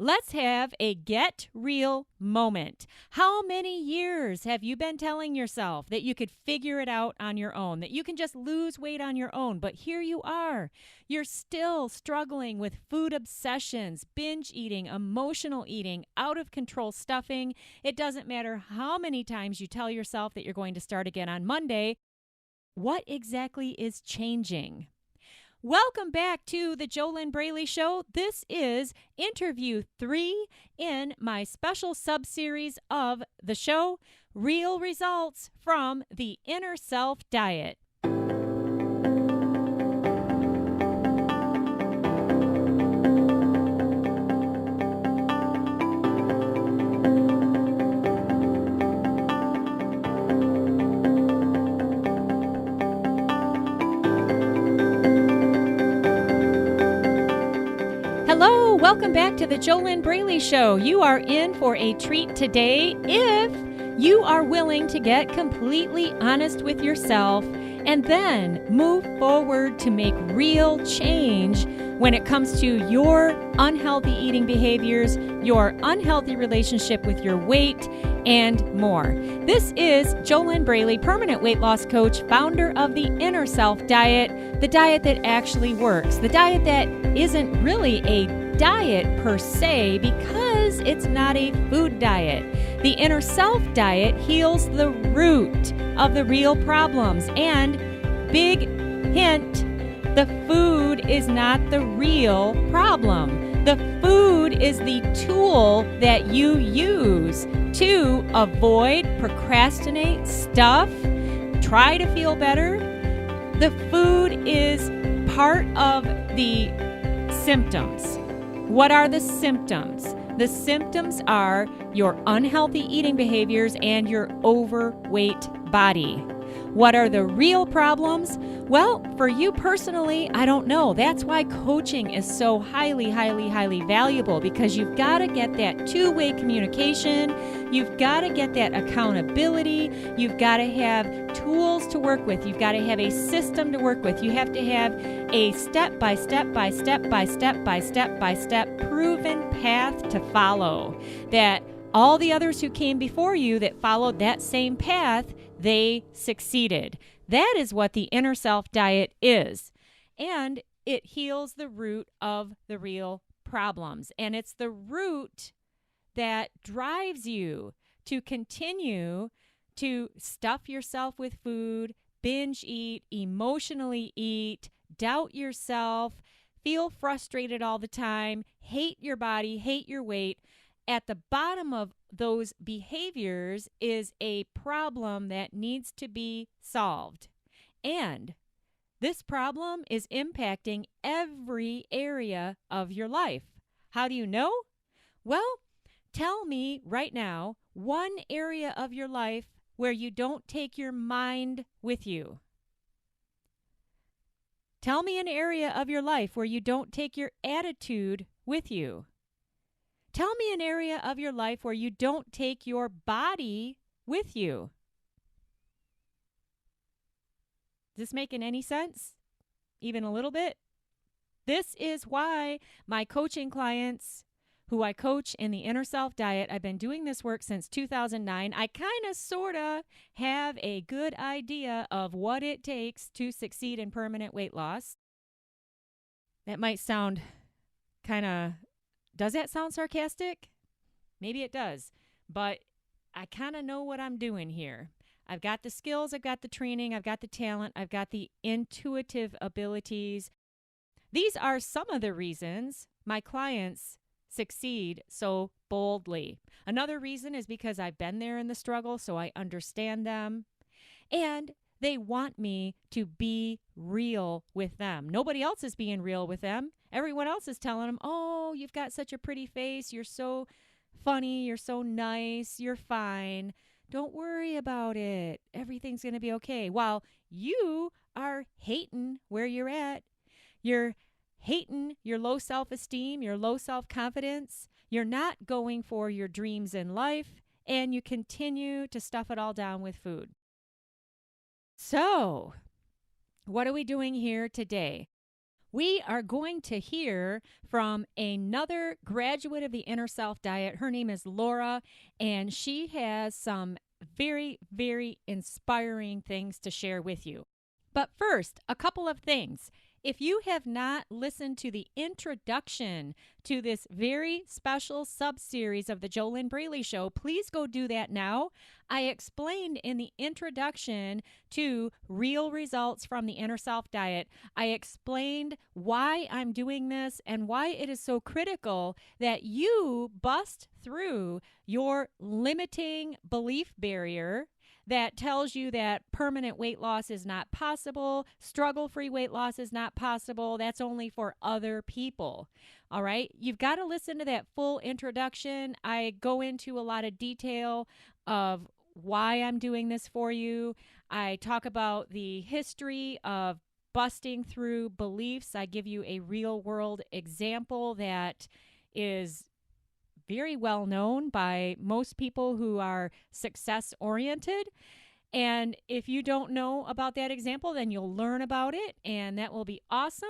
Let's have a get real moment. How many years have you been telling yourself that you could figure it out on your own, that you can just lose weight on your own? But here you are. You're still struggling with food obsessions, binge eating, emotional eating, out of control stuffing. It doesn't matter how many times you tell yourself that you're going to start again on Monday. What exactly is changing? Welcome back to the JoLynn Braley Show. This is interview 3 in my special sub-series of the show, Real Results from the Inner Self Diet. Hello, welcome back to the JoLynn Braley Show. You are in for a treat today if you are willing to get completely honest with yourself and then move forward to make real change when it comes to your unhealthy eating behaviors, your unhealthy relationship with your weight, and more. This is JoLynn Braley, permanent weight loss coach, founder of the Inner Self Diet, the diet that actually works, the diet that isn't really a diet per se because it's not a food diet. The Inner Self Diet heals the root of the real problems. And big hint, the food is not the real problem. The food is the tool that you use to avoid, procrastinate, stuff, try to feel better. The food is part of the symptoms. What are the symptoms? The symptoms are your unhealthy eating behaviors and your overweight body. What are the real problems? Well, for you personally, I don't know. That's why coaching is so highly valuable, because you've got to get that two-way communication. You've got to get that accountability. You've got to have tools to work with. You've got to have a system to work with. You have to have a step-by-step proven path to follow, that all the others who came before you that followed that same path, they succeeded. That is what the Inner Self Diet is. And it heals the root of the real problems. And it's the root that drives you to continue to stuff yourself with food, binge eat, emotionally eat, doubt yourself, feel frustrated all the time, hate your body, hate your weight. At the bottom of those behaviors is a problem that needs to be solved. And this problem is impacting every area of your life. How do you know? Well, tell me right now one area of your life where you don't take your mind with you. Tell me an area of your life where you don't take your attitude with you. Tell me an area of your life where you don't take your body with you. Is this making any sense? Even a little bit? This is why my coaching clients, who I coach in the Inner Self Diet, I've been doing this work since 2009. I kind of, sort of have a good idea of what it takes to succeed in permanent weight loss. That might sound does that sound sarcastic? Maybe it does, but I kind of know what I'm doing here. I've got the skills, I've got the training, I've got the talent, I've got the intuitive abilities. These are some of the reasons my clients succeed so boldly. Another reason is because I've been there in the struggle, so I understand them. And they want me to be real with them. Nobody else is being real with them. Everyone else is telling them, oh, you've got such a pretty face. You're so funny. You're so nice. You're fine. Don't worry about it. Everything's going to be okay. While you are hating where you're at. You're hating your low self-esteem, your low self-confidence. You're not going for your dreams in life, and you continue to stuff it all down with food. So, what are we doing here today? we are going to hear from another graduate of the Inner Self Diet. Her name is Laura, and she has some very, very inspiring things to share with you. But first, a couple of things. If you have not listened to the introduction to this very special sub-series of the JoLynn Braley Show, please go do that now. I explained in the introduction to Real Results from the Inner Self Diet, I explained why I'm doing this and why it is so critical that you bust through your limiting belief barrier that tells you that permanent weight loss is not possible, struggle-free weight loss is not possible, that's only for other people. All right? You've got to listen to that full introduction. I go into a lot of detail of why I'm doing this for you. I talk about the history of busting through beliefs. I give you a real-world example that is very well known by most people who are success oriented. And if you don't know about that example, then you'll learn about it, and that will be awesome.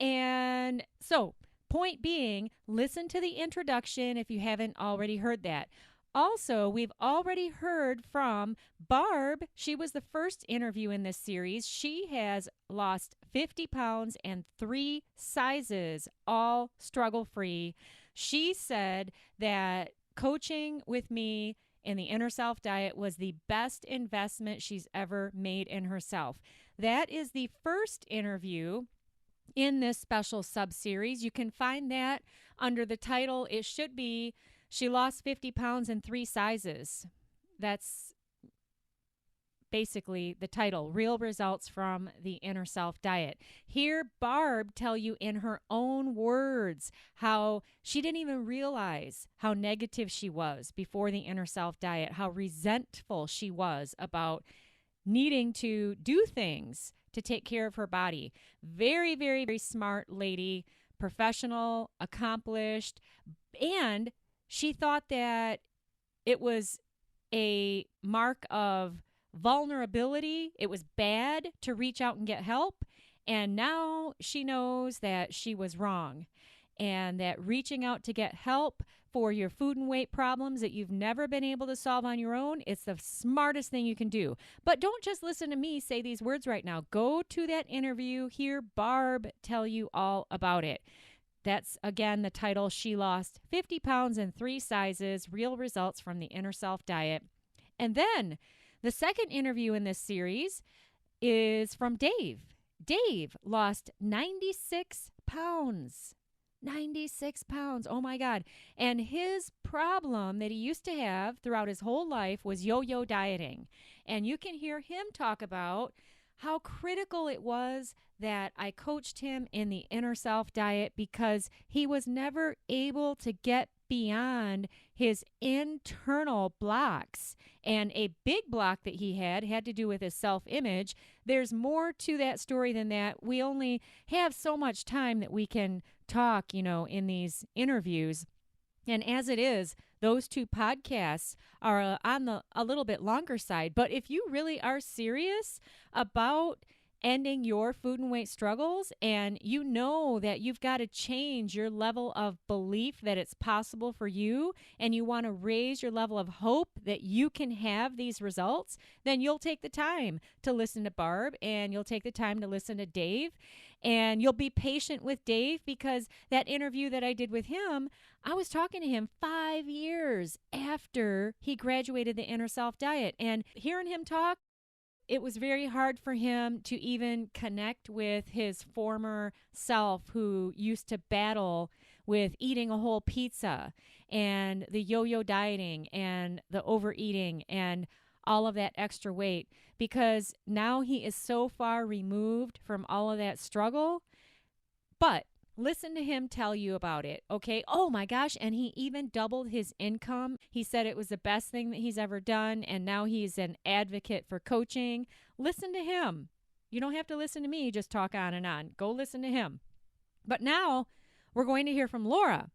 And so, point being, listen to the introduction if you haven't already heard that. Also, we've already heard from Barb. She was the first interview in this series. She has lost 50 pounds and 3 sizes, all struggle-free. She said that coaching with me in the Inner Self Diet was the best investment she's ever made in herself. That is the first interview in this special sub-series. You can find that under the title. It should be, She Lost 50 Pounds in 3 Sizes. That's basically the title, Real Results from the Inner Self Diet. Hear Barb tell you in her own words how she didn't even realize how negative she was before the Inner Self Diet, how resentful she was about needing to do things to take care of her body. Very, very, very smart lady, professional, accomplished, and she thought that it was a mark of vulnerability. It was bad to reach out and get help. And now she knows that she was wrong, and that reaching out to get help for your food and weight problems that you've never been able to solve on your own, it's the smartest thing you can do. But don't just listen to me say these words right now. Go to that interview, hear Barb tell you all about it. That's, again, the title, She Lost 50 Pounds in 3 Sizes, Real Results from the Inner Self Diet. And then the second interview in this series is from Dave. Dave lost 96 pounds. 96 pounds. Oh, my God. And his problem that he used to have throughout his whole life was yo-yo dieting. And you can hear him talk about how critical it was that I coached him in the Inner Self Diet, because he was never able to get beyond his internal blocks. And a big block that he had to do with his self-image. There's more to that story than that. We only have so much time that we can talk, in these interviews. And as it is, those 2 podcasts are on a little bit longer side. But if you really are serious about ending your food and weight struggles, and you know that you've got to change your level of belief that it's possible for you, and you want to raise your level of hope that you can have these results, then you'll take the time to listen to Barb, and you'll take the time to listen to Dave, and you'll be patient with Dave, because that interview that I did with him, I was talking to him 5 years after he graduated the Inner Self Diet, and hearing him talk, it was very hard for him to even connect with his former self, who used to battle with eating a whole pizza and the yo-yo dieting and the overeating and all of that extra weight, because now he is so far removed from all of that struggle. But listen to him tell you about it, okay? Oh my gosh, and he even doubled his income. He said it was the best thing that he's ever done, and now he's an advocate for coaching. Listen to him. You don't have to listen to me, just talk on and on. Go listen to him. But now we're going to hear from Laura.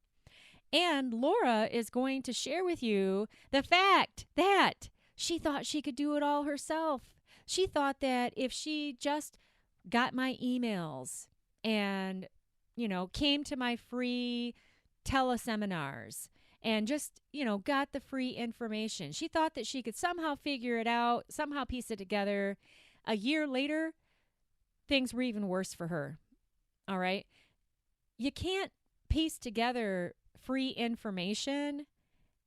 And Laura is going to share with you the fact that she thought she could do it all herself. She thought that if she just got my emails, and, came to my free teleseminars and just, got the free information. She thought that she could somehow figure it out, somehow piece it together. A year later, things were even worse for her. All right. You can't piece together free information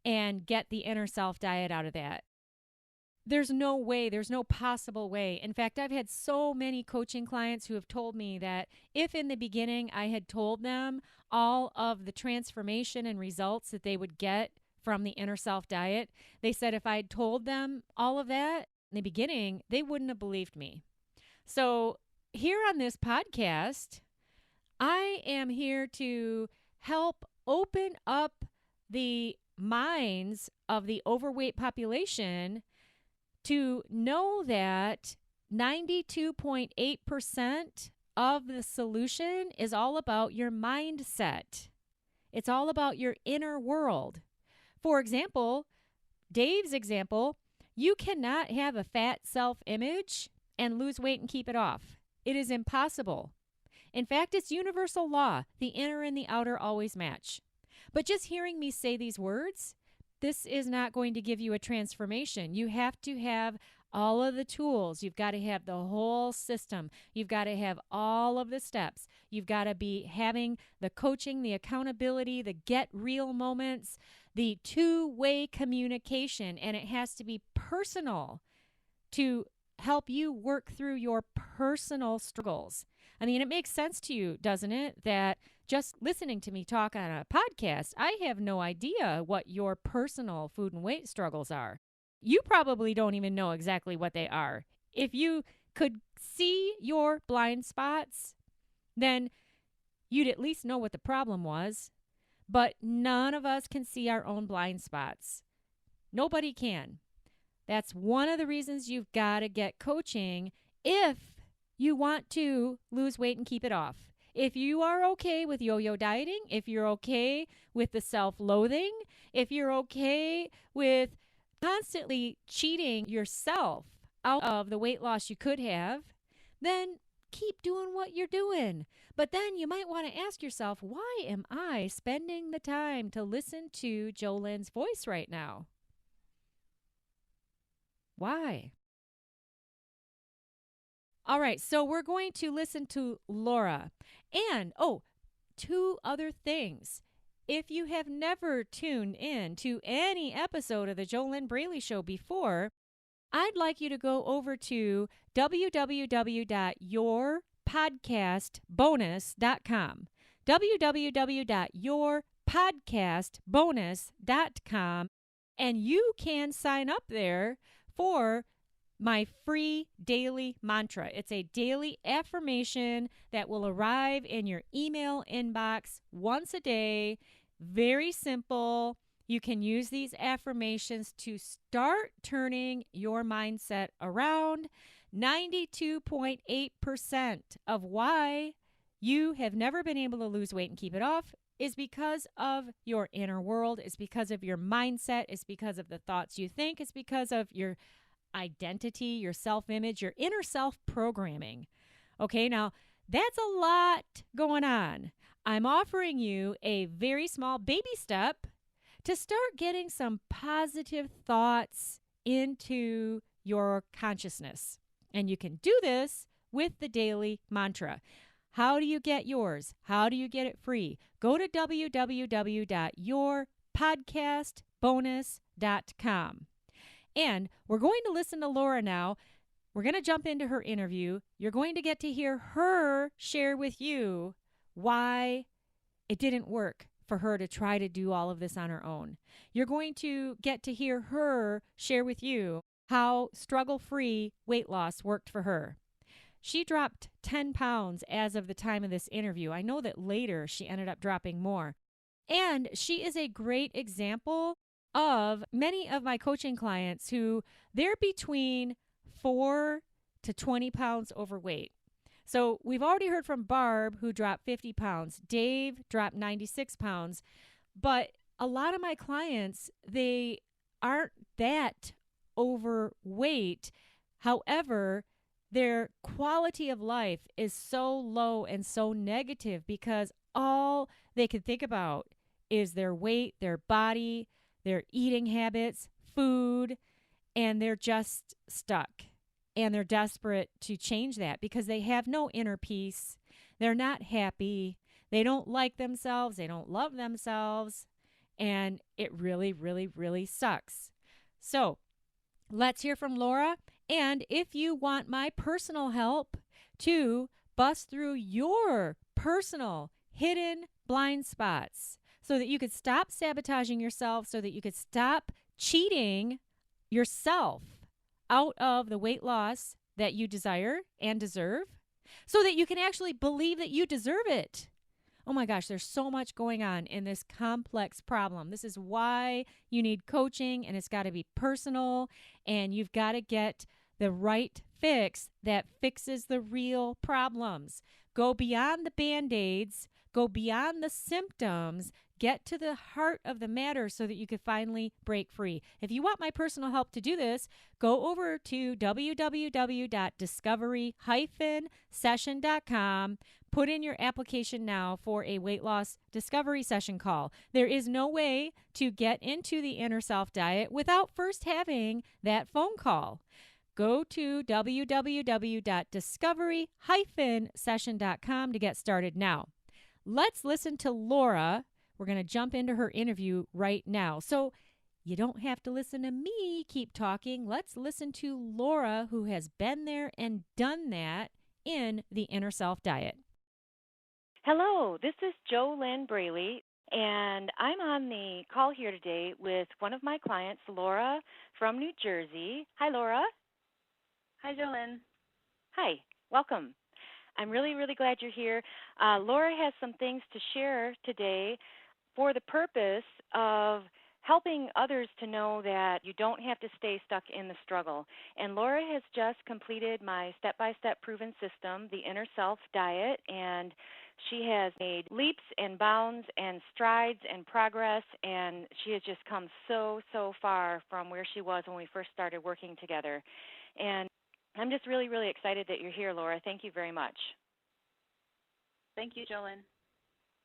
and get the inner self diet out of that. There's no way, there's no possible way. In fact, I've had so many coaching clients who have told me that if in the beginning I had told them all of the transformation and results that they would get from the inner self diet, they said if I had told them all of that in the beginning, they wouldn't have believed me. So here on this podcast, I am here to help open up the minds of the overweight population to know that 92.8% of the solution is all about your mindset. It's all about your inner world. For example, Dave's example, you cannot have a fat self-image and lose weight and keep it off. It is impossible. In fact, it's universal law. The inner and the outer always match. But just hearing me say these words, this is not going to give you a transformation. You have to have all of the tools. You've got to have the whole system. You've got to have all of the steps. You've got to be having the coaching, the accountability, the get real moments, the two-way communication, and it has to be personal to help you work through your personal struggles. I mean, it makes sense to you, doesn't it, that just listening to me talk on a podcast, I have no idea what your personal food and weight struggles are. You probably don't even know exactly what they are. If you could see your blind spots, then you'd at least know what the problem was. But none of us can see our own blind spots. Nobody can. That's one of the reasons you've got to get coaching if you want to lose weight and keep it off. If you are okay with yo-yo dieting, if you're okay with the self-loathing, if you're okay with constantly cheating yourself out of the weight loss you could have, then keep doing what you're doing. But then you might want to ask yourself, why am I spending the time to listen to JoLynn's voice right now? Why? All right, so we're going to listen to Laura. And, two other things. If you have never tuned in to any episode of the JoLynn Braley Show before, I'd like you to go over to www.yourpodcastbonus.com. www.yourpodcastbonus.com. And you can sign up there for my free daily mantra. It's a daily affirmation that will arrive in your email inbox once a day. Very simple. You can use these affirmations to start turning your mindset around. 92.8% of why you have never been able to lose weight and keep it off is because of your inner world. It's because of your mindset. It's because of the thoughts you think. It's because of your identity, your self-image, your inner self-programming. Okay, now that's a lot going on. I'm offering you a very small baby step to start getting some positive thoughts into your consciousness. And you can do this with the daily mantra. How do you get yours? How do you get it free? Go to www.yourpodcastbonus.com. And we're going to listen to Laura now. We're going to jump into her interview. You're going to get to hear her share with you why it didn't work for her to try to do all of this on her own. You're going to get to hear her share with you how struggle-free weight loss worked for her. She dropped 10 pounds as of the time of this interview. I know that later she ended up dropping more. And she is a great example of many of my coaching clients who they're between 4 to 20 pounds overweight. So we've already heard from Barb, who dropped 50 pounds. Dave dropped 96 pounds. But a lot of my clients, they aren't that overweight. However, their quality of life is so low and so negative because all they can think about is their weight, their body, their eating habits, food, and they're just stuck. And they're desperate to change that because they have no inner peace. They're not happy. They don't like themselves. They don't love themselves. And it really, really, really sucks. So let's hear from Laura. And if you want my personal help to bust through your personal hidden blind spots so that you could stop sabotaging yourself, so that you could stop cheating yourself out of the weight loss that you desire and deserve, so that you can actually believe that you deserve it. Oh my gosh, there's so much going on in this complex problem. This is why you need coaching, and it's got to be personal, and you've got to get the right fix that fixes the real problems. Go beyond the Band-Aids, go beyond the symptoms, get to the heart of the matter so that you can finally break free. If you want my personal help to do this, go over to www.discovery-session.com. Put in your application now for a weight loss discovery session call. There is no way to get into the Inner Self Diet without first having that phone call. Go to www.discovery-session.com to get started now. Let's listen to Laura. We're going to jump into her interview right now. So you don't have to listen to me keep talking. Let's listen to Laura, who has been there and done that in the Inner Self Diet. Hello, this is JoLynn Braley, and I'm on the call here today with one of my clients, Laura from New Jersey. Hi, Laura. Hi, JoLynn. Hi, welcome. I'm really, really glad you're here. Laura has some things to share today for the purpose of helping others to know that you don't have to stay stuck in the struggle. And Laura has just completed my step-by-step proven system, the Inner Self Diet, and she has made leaps and bounds and strides and progress, and she has just come so, so far from where she was when we first started working together. And I'm just really, really excited that you're here, Laura. Thank you very much. Thank you, JoLynn.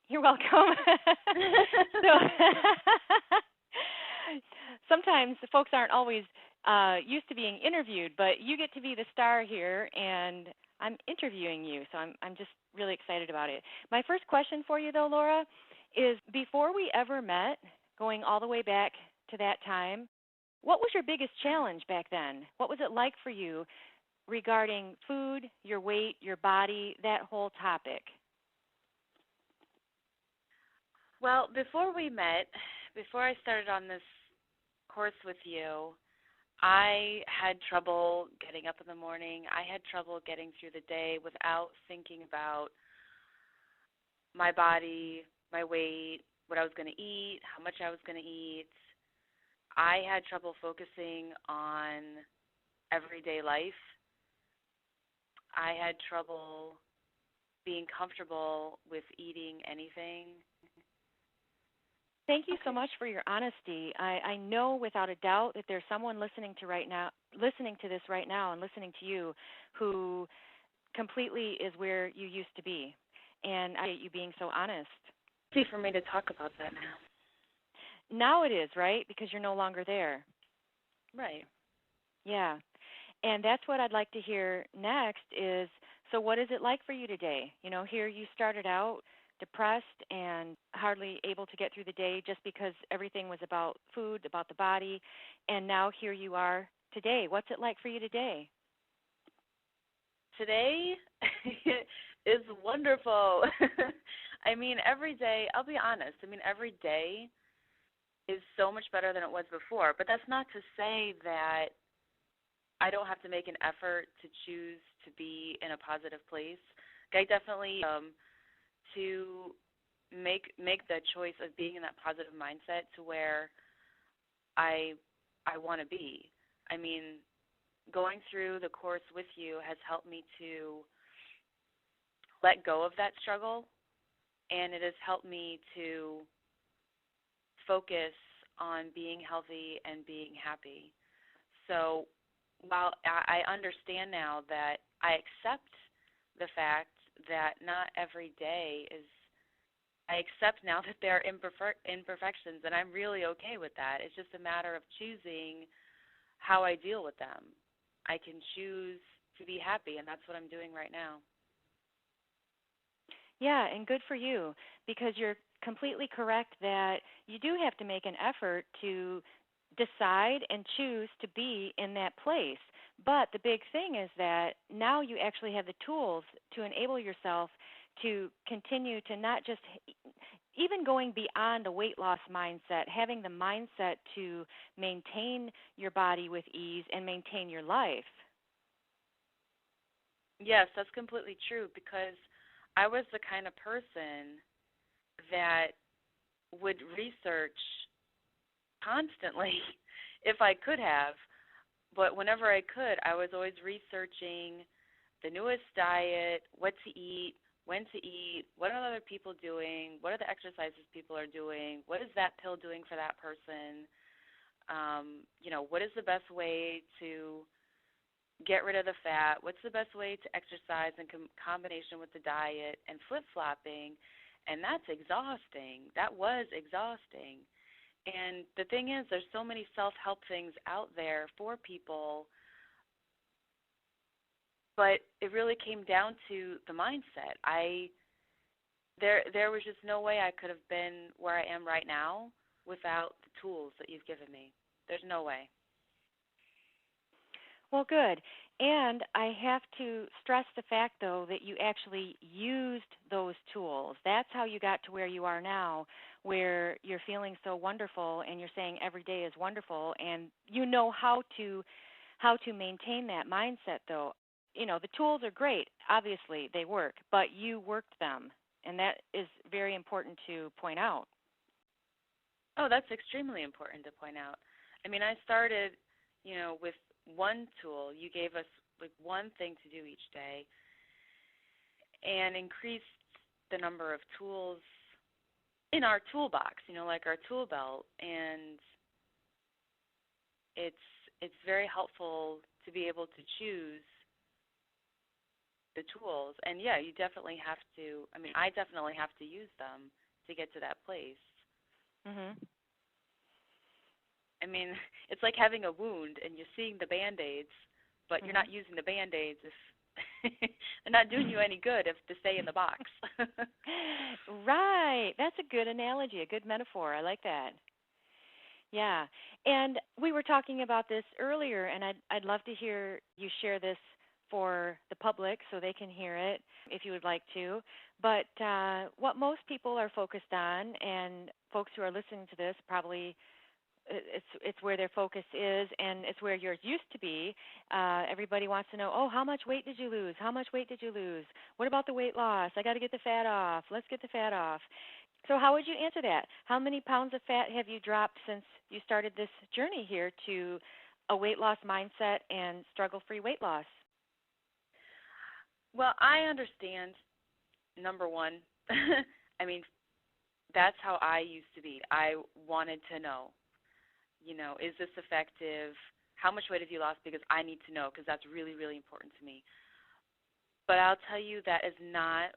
You're welcome. Sometimes the folks aren't always used to being interviewed, but you get to be the star here, and I'm interviewing you, so I'm just really excited about it. My first question for you, though, Laura, is before we ever met, going all the way back to that time, what was your biggest challenge back then? What was it like for you regarding food, your weight, your body, that whole topic? Well, before we met, before I started on this course with you, I had trouble getting up in the morning. I had trouble getting through the day without thinking about my body, my weight, what I was going to eat, how much I was going to eat. I had trouble focusing on everyday life. I had trouble being comfortable with eating anything. Thank you so much for your honesty. I know without a doubt that there's someone listening to this right now and listening to you who completely is where you used to be. And I appreciate you being so honest. It's easy for me to talk about that now. Now it is, right? Because you're no longer there. Right. Yeah. And that's what I'd like to hear next is, so what is it like for you today? You know, here you started out depressed and hardly able to get through the day just because everything was about food, about the body, and now here you are today. What's it like for you today? Today is wonderful. I mean, every day, I'll be honest, every day is so much better than it was before, but that's not to say that I don't have to make an effort to choose to be in a positive place. I definitely to make the choice of being in that positive mindset to where I want to be. I mean, going through the course with you has helped me to let go of that struggle, and it has helped me to focus on being healthy and being happy. So while I understand now that I accept the fact that not every day is, I accept now that there are imperfections, and I'm really okay with that. It's just a matter of choosing how I deal with them. I can choose to be happy, and that's what I'm doing right now. Yeah, and good for you, because you're completely correct that you do have to make an effort to decide and choose to be in that place. But the big thing is that now you actually have the tools to enable yourself to continue to not just, even going beyond a weight loss mindset, having the mindset to maintain your body with ease and maintain your life. Yes, that's completely true, because I was the kind of person that would research constantly if I could have, but whenever I could, I was always researching the newest diet, what to eat, when to eat, what are other people doing, what are the exercises people are doing, what is that pill doing for that person, what is the best way to get rid of the fat, what's the best way to exercise in combination with the diet, and flip-flopping, and that's exhausting. That was exhausting. And the thing is, there's so many self-help things out there for people, but it really came down to the mindset. There was just no way I could have been where I am right now without the tools that you've given me. There's no way. Well, good. And I have to stress the fact, though, that you actually used those tools. That's how you got to where you are now, where you're feeling so wonderful and you're saying every day is wonderful, and you know how to maintain that mindset, though. The tools are great. Obviously, they work, but you worked them, and that is very important to point out. Oh, that's extremely important to point out. I mean, I started, with one tool. You gave us like one thing to do each day, and increased the number of tools in our toolbox, like our tool belt, and it's very helpful to be able to choose the tools. And yeah, you definitely have to, I definitely have to use them to get to that place. Mhm. It's like having a wound and you're seeing the Band-Aids, but you're not using the Band-Aids if they're not doing you any good if they stay in the box. Right. That's a good analogy, a good metaphor. I like that. Yeah. And we were talking about this earlier, and I'd love to hear you share this for the public so they can hear it if you would like to. But what most people are focused on, and folks who are listening to this probably it's where their focus is, and it's where yours used to be. Everybody wants to know, oh, how much weight did you lose? How much weight did you lose? What about the weight loss? I got to get the fat off. Let's get the fat off. So how would you answer that? How many pounds of fat have you dropped since you started this journey here to a weight loss mindset and struggle-free weight loss? Well, I understand, number one. That's how I used to be. I wanted to know, is this effective? How much weight have you lost? Because I need to know, because that's really, really important to me. But I'll tell you that is not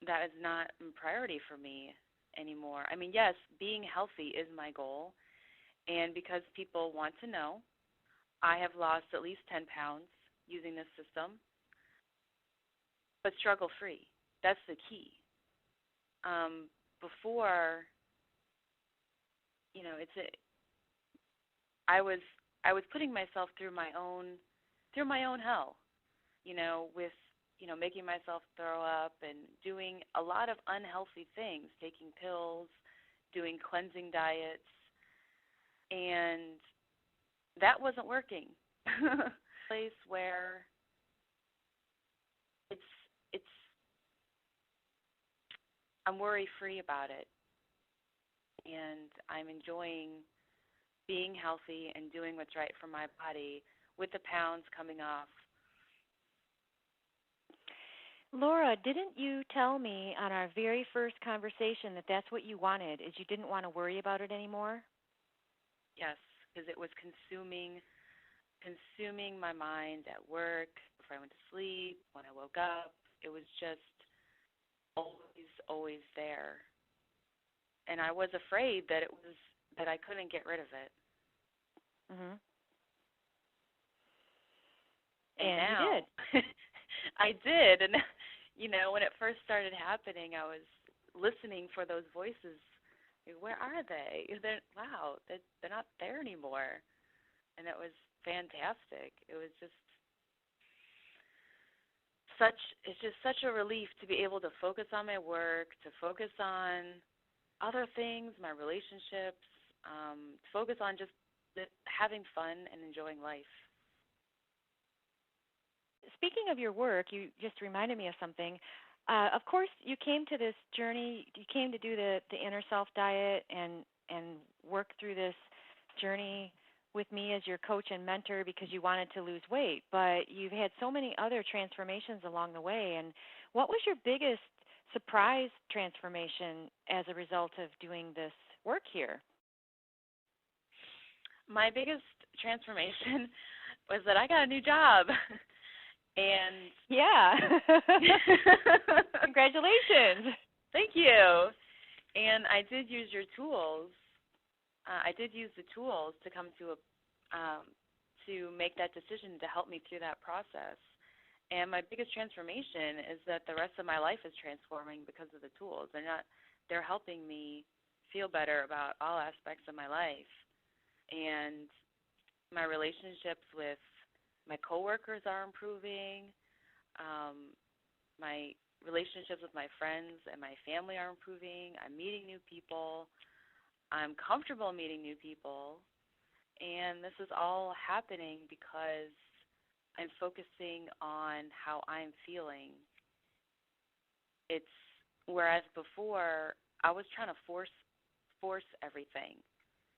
a priority for me anymore. Yes, being healthy is my goal, and because people want to know, I have lost at least 10 pounds using this system, but struggle-free. That's the key. Before, I was putting myself through my own hell, with making myself throw up and doing a lot of unhealthy things, taking pills, doing cleansing diets, and that wasn't working. Place where it's I'm worry-free about it, and I'm enjoying being healthy and doing what's right for my body with the pounds coming off. Laura, didn't you tell me on our very first conversation that that's what you wanted, is you didn't want to worry about it anymore? Yes, because it was consuming my mind at work, before I went to sleep, when I woke up. It was just always, always there. And I was afraid that I couldn't get rid of it. Mhm. And And you now did. I did. And, when it first started happening, I was listening for those voices. Like, where are they? Wow, they're not there anymore. And it was fantastic. It was just it's just such a relief to be able to focus on my work, to focus on other things, my relationships, to focus on just having fun and enjoying life. Speaking of your work, you just reminded me of something. Of course, you came to this journey. You came to do the inner self diet and work through this journey with me as your coach and mentor because you wanted to lose weight. But you've had so many other transformations along the way. And what was your biggest surprise transformation as a result of doing this work here? My biggest transformation was that I got a new job. And yeah. Congratulations. Thank you. And I did use your tools. I did use the tools to come to make that decision to help me through that process. And my biggest transformation is that the rest of my life is transforming because of the tools. They're helping me feel better about all aspects of my life. And my relationships with my coworkers are improving. My relationships with my friends and my family are improving. I'm meeting new people. I'm comfortable meeting new people. And this is all happening because I'm focusing on how I'm feeling. It's whereas before I was trying to force everything,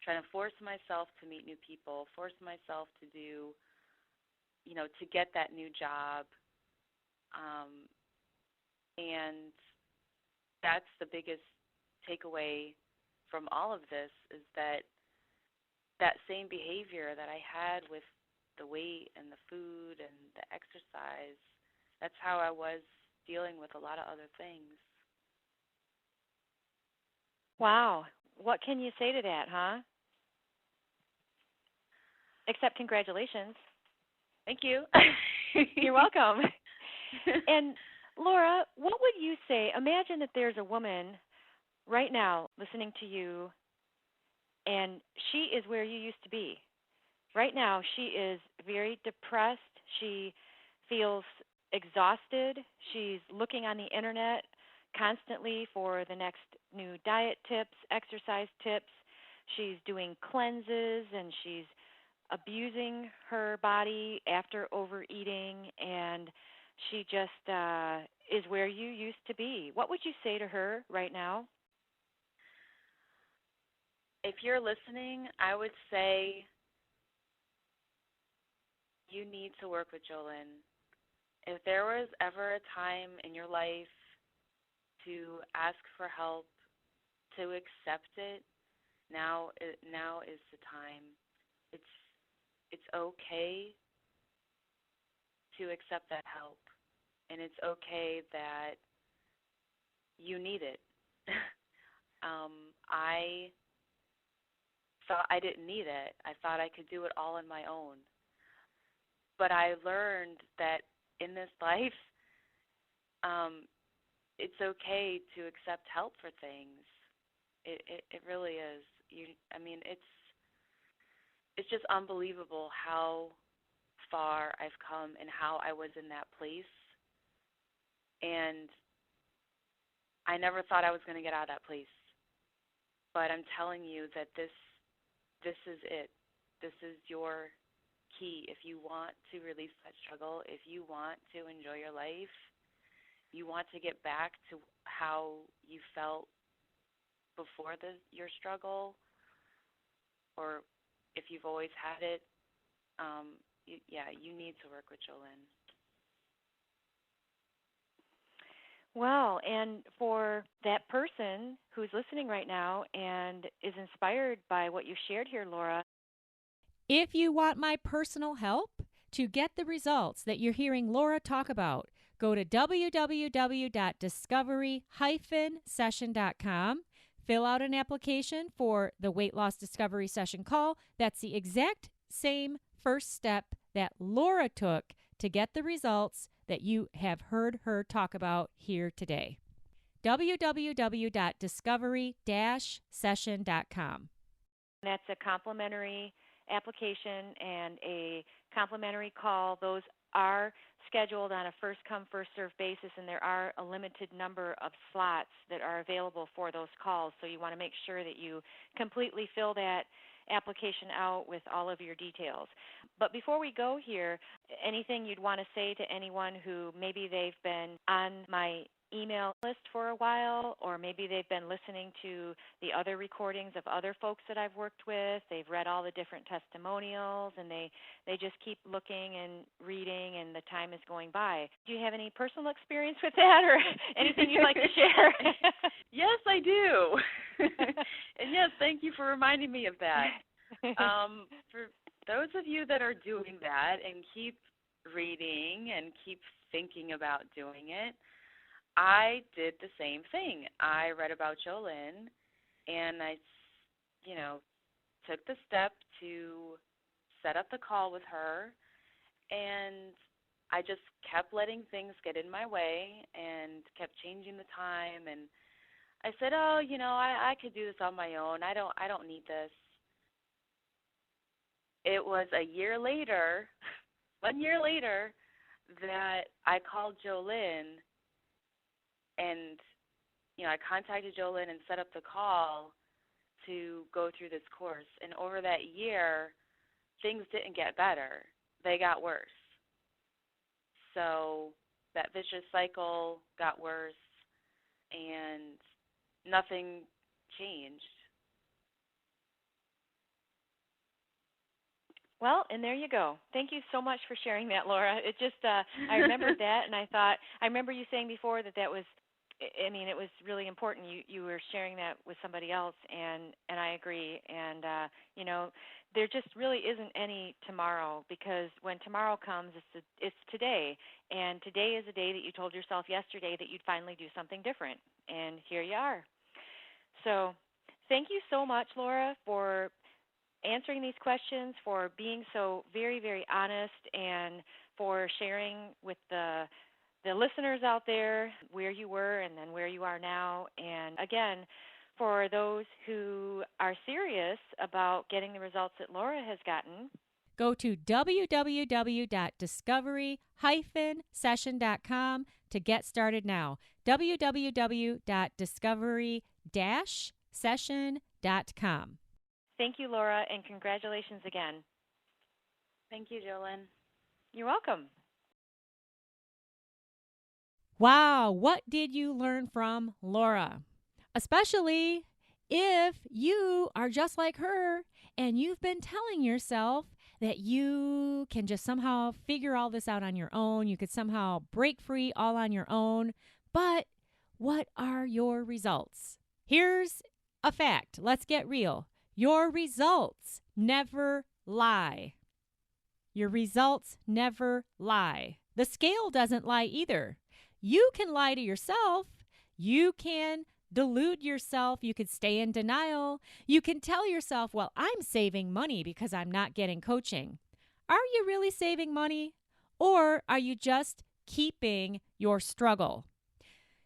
trying to force myself to meet new people, force myself to do, to get that new job. And that's the biggest takeaway from all of this is that same behavior that I had with the weight and the food and the exercise, that's how I was dealing with a lot of other things. Wow. What can you say to that, huh? Except congratulations. Thank you. You're welcome. And Laura, what would you say? Imagine that there's a woman right now listening to you, and she is where you used to be. Right now, she is very depressed. She feels exhausted. She's looking on the internet constantly for the next new diet tips, exercise tips. She's doing cleanses, and she's abusing her body after overeating, and she just is where you used to be. What would you say to her right now? If you're listening, I would say you need to work with JoLynn. If there was ever a time in your life to ask for help, to accept it, now is the time. It's okay to accept that help, and it's okay that you need it. I thought I didn't need it. I thought I could do it all on my own. But I learned that in this life, it's okay to accept help for things. It really is. It's just unbelievable how far I've come and how I was in that place. And I never thought I was going to get out of that place. But I'm telling you that this is it. This is your key. If you want to release that struggle, if you want to enjoy your life, you want to get back to how you felt before your struggle, or if you've always had it, you need to work with JoLynn. Well, and for that person who's listening right now and is inspired by what you shared here, Laura. If you want my personal help To get the results that you're hearing Laura talk about, go to www.discovery-session.com. Fill out an application for the Weight Loss Discovery Session call. That's the exact same first step that Laura took to get the results that you have heard her talk about here today. www.discovery-session.com. That's a complimentary application and a complimentary call. Those are scheduled on a first-come, first-served basis, and there are a limited number of slots that are available for those calls. So you want to make sure that you completely fill that application out with all of your details. But before we go here, anything you'd want to say to anyone who maybe they've been on my email list for a while, or maybe they've been listening to the other recordings of other folks that I've worked with, they've read all the different testimonials, and they just keep looking and reading, and the time is going by. Do you have any personal experience with that, or anything you'd like to share? Yes, I do. And yes, thank you for reminding me of that. For those of you that are doing that and keep reading and keep thinking about doing it, I did the same thing. I read about JoLynn, and I, took the step to set up the call with her, and I just kept letting things get in my way and kept changing the time. And I said, I could do this on my own. I don't need this. It was a year later, 1 year later, that I called JoLynn. And, I contacted JoLynn and set up the call to go through this course. And over that year, things didn't get better. They got worse. So that vicious cycle got worse, and nothing changed. Well, and there you go. Thank you so much for sharing that, Laura. It just, I remembered that, and I remember you saying before that was, it was really important. You were sharing that with somebody else, and I agree. And, there just really isn't any tomorrow, because when tomorrow comes, it's today. And today is a day that you told yourself yesterday that you'd finally do something different. And here you are. So thank you so much, Laura, for answering these questions, for being so very, very honest, and for sharing with the listeners out there where you were and then where you are now. And again, for those who are serious about getting the results that Laura has gotten, go to www.discovery-session.com to get started now. www.discovery-session.com. Thank you, Laura, and congratulations again. Thank you, JoLynn. You're welcome. Wow, what did you learn from Laura? Especially if you are just like her and you've been telling yourself that you can just somehow figure all this out on your own. You could somehow break free all on your own. But what are your results? Here's a fact. Let's get real. Your results never lie. Your results never lie. The scale doesn't lie either. You can lie to yourself. You can delude yourself. You could stay in denial. You can tell yourself, well, I'm saving money because I'm not getting coaching. Are you really saving money? Or are you just keeping your struggle?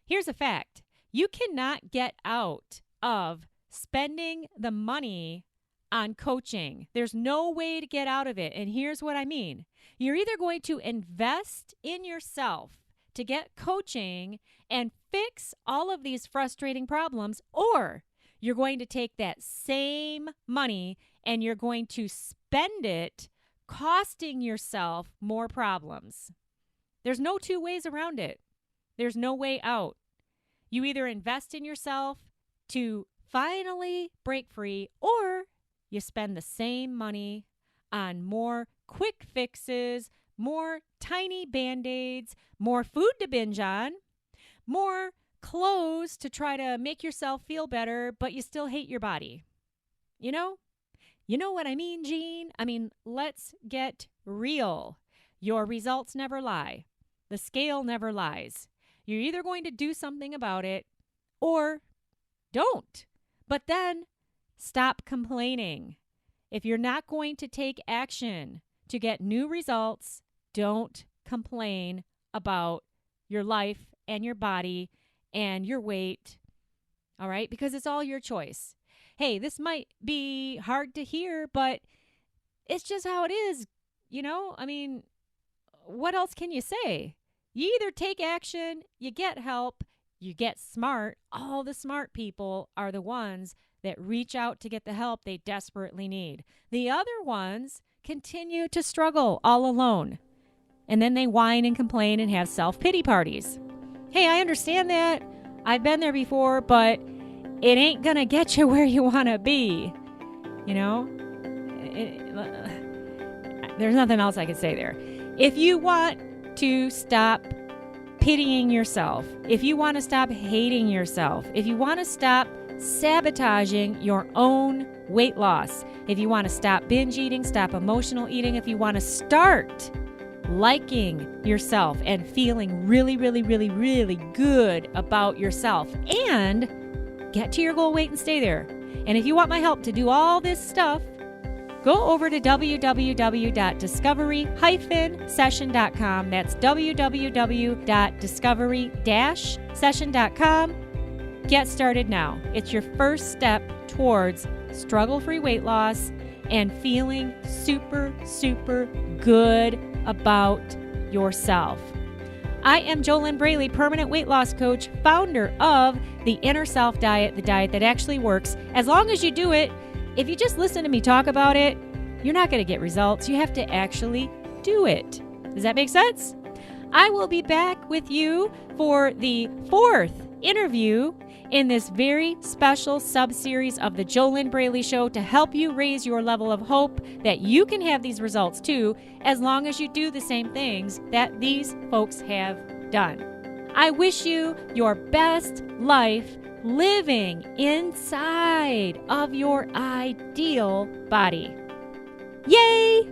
Here's a fact. You cannot get out of spending the money on coaching. There's no way to get out of it. And here's what I mean. You're either going to invest in yourself to get coaching and fix all of these frustrating problems, or you're going to take that same money and you're going to spend it costing yourself more problems. There's no two ways around it. There's no way out. You either invest in yourself to finally break free, or you spend the same money on more quick fixes, more tiny Band-Aids, more food to binge on, more clothes to try to make yourself feel better, but you still hate your body. You know what I mean, Jean? Let's get real. Your results never lie. The scale never lies. You're either going to do something about it or don't. But then stop complaining. If you're not going to take action to get new results, don't complain about your life and your body and your weight, all right? Because it's all your choice. Hey, this might be hard to hear, but it's just how it is, you know? I mean, what else can you say? You either take action, you get help, you get smart. All the smart people are the ones that reach out to get the help they desperately need. The other ones continue to struggle all alone. And then they whine and complain and have self-pity parties. Hey, I understand that. I've been there before, but it ain't going to get you where you want to be. You know? There's nothing else I could say there. If you want to stop pitying yourself, if you want to stop hating yourself, if you want to stop sabotaging your own weight loss, if you want to stop binge eating, stop emotional eating, if you want to start liking yourself and feeling really, really, really, really good about yourself and get to your goal weight and stay there. And if you want my help to do all this stuff, go over to www.discovery-session.com. That's www.discovery-session.com. Get started now. It's your first step towards struggle-free weight loss and feeling super, super good about yourself. I am JoLynn Braley, permanent weight loss coach, founder of the Inner Self Diet, the diet that actually works. As long as you do it, if you just listen to me talk about it, you're not going to get results. You have to actually do it. Does that make sense? I will be back with you for the 4th interview in this very special sub-series of the JoLynn Braley Show to help you raise your level of hope that you can have these results too, as long as you do the same things that these folks have done. I wish you your best life living inside of your ideal body. Yay!